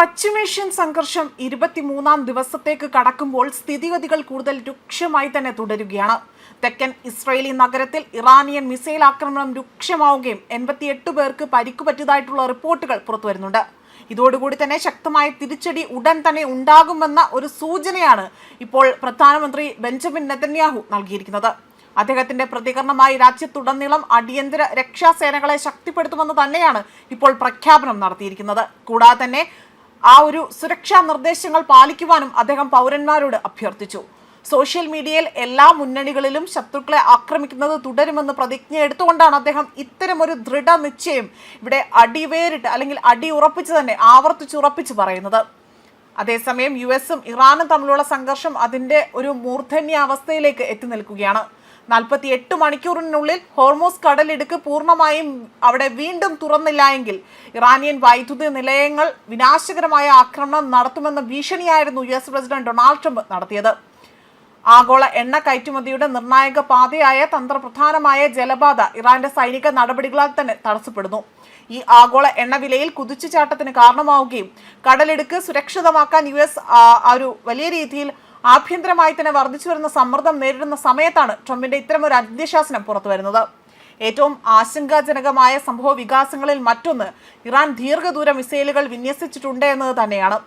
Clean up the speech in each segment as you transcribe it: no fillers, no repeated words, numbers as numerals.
പശ്ചിമേഷ്യൻ സംഘർഷം 23-ാം ദിവസത്തേക്ക് കടക്കുമ്പോൾ സ്ഥിതിഗതികൾ കൂടുതൽ രൂക്ഷമായി തന്നെ തുടരുകയാണ്. തെക്കൻ ഇസ്രയേലി നഗരത്തിൽ ഇറാനിയൻ മിസൈൽ ആക്രമണം രൂക്ഷമാവുകയും 88 പേർക്ക് പരിക്കുപറ്റിയതായിട്ടുള്ള റിപ്പോർട്ടുകൾ പുറത്തുവരുന്നുണ്ട്. ഇതോടുകൂടി തന്നെ ശക്തമായ തിരിച്ചടി ഉടൻ തന്നെ ഉണ്ടാകുമെന്ന ഒരു സൂചനയാണ് ഇപ്പോൾ പ്രധാനമന്ത്രി ബെഞ്ചമിൻ നെതന്യാഹു നൽകിയിരിക്കുന്നത്. അദ്ദേഹത്തിന്റെ പ്രതികരണമായി രാജ്യത്തുടനീളം അടിയന്തര രക്ഷാസേനകളെ ശക്തിപ്പെടുത്തുമെന്ന് തന്നെയാണ് ഇപ്പോൾ പ്രഖ്യാപനം നടത്തിയിരിക്കുന്നത്. കൂടാതെ തന്നെ ആ ഒരു സുരക്ഷാ നിർദ്ദേശങ്ങൾ പാലിക്കുവാനും അദ്ദേഹം പൗരന്മാരോട് അഭ്യർത്ഥിച്ചു. സോഷ്യൽ മീഡിയയിൽ എല്ലാ മുന്നണികളിലും ശത്രുക്കളെ ആക്രമിക്കുന്നത് തുടരുമെന്ന് പ്രതിജ്ഞ എടുത്തുകൊണ്ടാണ് അദ്ദേഹം ഇത്തരമൊരു ദൃഢനിശ്ചയം ഇവിടെ അടിവേറിട്ട് അല്ലെങ്കിൽ അടിയുറപ്പിച്ച് തന്നെ ആവർത്തിച്ചുറപ്പിച്ച് പറയുന്നത്. അതേസമയം US-ഉം ഇറാനും തമ്മിലുള്ള സംഘർഷം അതിന്റെ ഒരു മൂർധന്യാവസ്ഥയിലേക്ക് എത്തി നിൽക്കുകയാണ്. 48 മണിക്കൂറിനുള്ളിൽ ഹോർമോസ് കടലിടുക്ക് പൂർണ്ണമായും അവിടെ വീണ്ടും തുറന്നില്ല എങ്കിൽ ഇറാനിയൻ വൈദ്യുതി നിലയങ്ങൾ വിനാശകരമായ ആക്രമണം നടത്തുമെന്ന ഭീഷണിയായിരുന്നു US പ്രസിഡന്റ് ഡൊണാൾഡ് ട്രംപ് നടത്തിയത്. ആഗോള എണ്ണ കയറ്റുമതിയുടെ നിർണായക പാതയായ തന്ത്രപ്രധാനമായ ജലപാത ഇറാന്റെ സൈനിക നടപടികളാൽ തന്നെ തടസ്സപ്പെടുന്നു. ഈ ആഗോള എണ്ണ വിലയിൽ കുതിച്ചുചാട്ടത്തിന് കാരണമാവുകയും കടലിടുക്ക് സുരക്ഷിതമാക്കാൻ US ഒരു വലിയ രീതിയിൽ ആഭ്യന്തരമായി തന്നെ വർദ്ധിച്ചു വരുന്ന സമ്മർദ്ദം നേരിടുന്ന സമയത്താണ് ട്രംപിന്റെ ഇത്തരമൊരു അന്ത്യശാസനം പുറത്തു വരുന്നത്. ഏറ്റവും ആശങ്കാജനകമായ സംഭവ വികാസങ്ങളിൽ മറ്റൊന്ന് ഇറാൻ ദീർഘദൂര മിസൈലുകൾ വിന്യസിച്ചിട്ടുണ്ട് എന്നത് തന്നെയാണ്.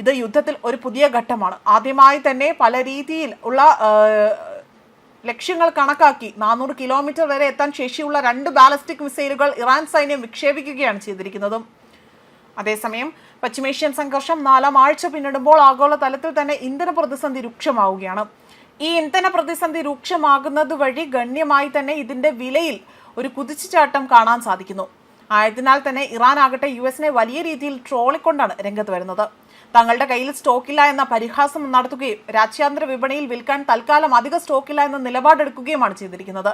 ഇത് യുദ്ധത്തിൽ ഒരു പുതിയ ഘട്ടമാണ്. ആദ്യമായി തന്നെ പല രീതിയിൽ ഉള്ള ലക്ഷ്യങ്ങൾ കണക്കാക്കി 400 കിലോമീറ്റർ വരെ എത്താൻ ശേഷിയുള്ള 2 ബാലിസ്റ്റിക് മിസൈലുകൾ ഇറാൻ സൈന്യം വിക്ഷേപിക്കുകയാണ് ചെയ്തിരിക്കുന്നത്. അതേസമയം പശ്ചിമേഷ്യൻ സംഘർഷം 4-ാം ആഴ്ച പിന്നിടുമ്പോൾ ആഗോള തലത്തിൽ തന്നെ ഇന്ധന പ്രതിസന്ധി രൂക്ഷമാവുകയാണ്. ഈ ഇന്ധന പ്രതിസന്ധി രൂക്ഷമാകുന്നത് വഴി ഗണ്യമായി തന്നെ ഇതിന്റെ വിലയിൽ ഒരു കുതിച്ചുചാട്ടം കാണാൻ സാധിക്കുന്നു. ആയതിനാൽ തന്നെ ഇറാൻ ആകട്ടെ US-നെ വലിയ രീതിയിൽ ട്രോളിക്കൊണ്ടാണ് രംഗത്ത് വരുന്നത്. തങ്ങളുടെ കയ്യിൽ സ്റ്റോക്കില്ല എന്ന പരിഹാസം നടത്തുകയും രാജ്യാന്തര വിപണിയിൽ വിൽക്കാൻ തൽക്കാലം അധിക സ്റ്റോക്കില്ല എന്ന നിലപാടെടുക്കുകയുമാണ് ചെയ്തിരിക്കുന്നത്.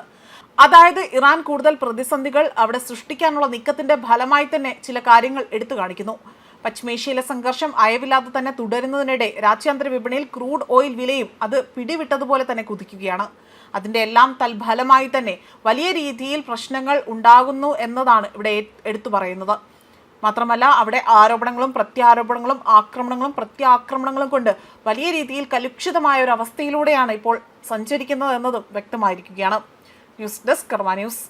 അതായത് ഇറാൻ കൂടുതൽ പ്രതിസന്ധികൾ അവിടെ സൃഷ്ടിക്കാനുള്ള നീക്കത്തിന്റെ ഫലമായി തന്നെ ചില കാര്യങ്ങൾ എടുത്തു കാണിക്കുന്നു. പശ്ചിമേഷ്യയിലെ സംഘർഷം അയവില്ലാതെ തന്നെ തുടരുന്നതിനിടെ രാജ്യാന്തര വിപണിയിൽ ക്രൂഡ് ഓയിൽ വിലയും അത് പിടിവിട്ടതുപോലെ തന്നെ കുതിക്കുകയാണ്. അതിന്റെ എല്ലാം തൽഫലമായി തന്നെ വലിയ രീതിയിൽ പ്രശ്നങ്ങൾ ഉണ്ടാകുന്നു എന്നതാണ് ഇവിടെ എടുത്തു പറയുന്നത്. മാത്രമല്ല അവിടെ ആരോപണങ്ങളും പ്രത്യാരോപണങ്ങളും ആക്രമണങ്ങളും പ്രത്യാക്രമണങ്ങളും കൊണ്ട് വലിയ രീതിയിൽ കലുഷിതമായ ഒരു അവസ്ഥയിലൂടെയാണ് ഇപ്പോൾ സഞ്ചരിക്കുന്നത് എന്നതും വ്യക്തമായിരിക്കുകയാണ്. ന്യൂസ് ഡെസ്ക് കർമ്മ ന്യൂസ്.